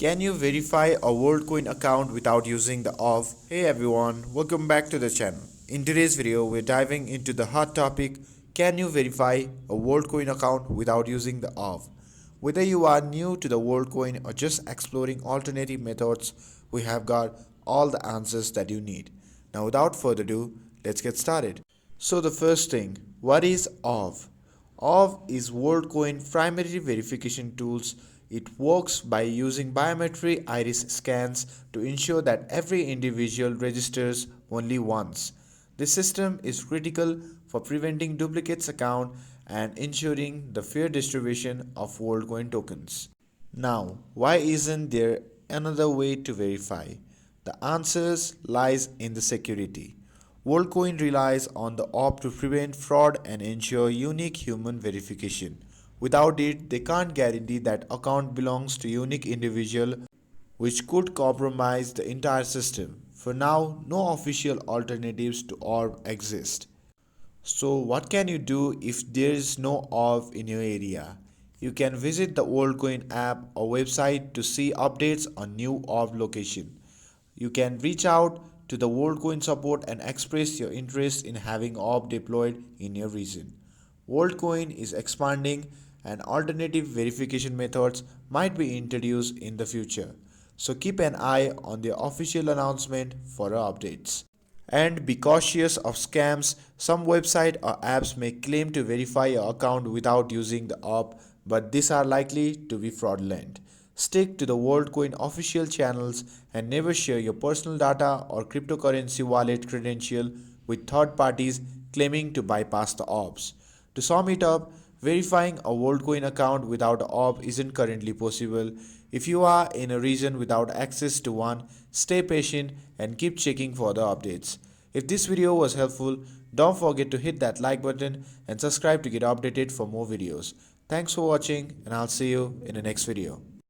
Can you verify a Worldcoin account without using the ORB? Hey everyone, welcome back to the channel. In today's video, we're diving into the hot topic, can you verify a Worldcoin account without using the ORB? Whether you are new to the Worldcoin or just exploring alternative methods, we have got all the answers that you need. Now without further ado, let's get started. So the first thing, what is ORB? ORB is Worldcoin primary verification tools. It works by using biometric iris scans to ensure that every individual registers only once. This system is critical for preventing duplicates account and ensuring the fair distribution of Worldcoin tokens. Now, why isn't there another way to verify? The answers lies in the security. Worldcoin relies on the ORB to prevent fraud and ensure unique human verification. Without it, they can't guarantee that account belongs to unique individual, which could compromise the entire system. For now, no official alternatives to ORB exist. So what can you do if there is no ORB in your area? You can visit the Worldcoin app or website to see updates on new ORB location. You can reach out to the Worldcoin support and express your interest in having ORB deployed in your region. Worldcoin is expanding and alternative verification methods might be introduced in the future. So keep an eye on their official announcement for updates. And be cautious of scams. Some websites or apps may claim to verify your account without using the ORB, but these are likely to be fraudulent. Stick to the Worldcoin official channels and never share your personal data or cryptocurrency wallet credential with third parties claiming to bypass the ORBs. To sum it up, verifying a Worldcoin account without an ORB isn't currently possible. If you are in a region without access to one, stay patient and keep checking for the updates. If this video was helpful, don't forget to hit that like button and subscribe to get updated for more videos. Thanks for watching and I'll see you in the next video.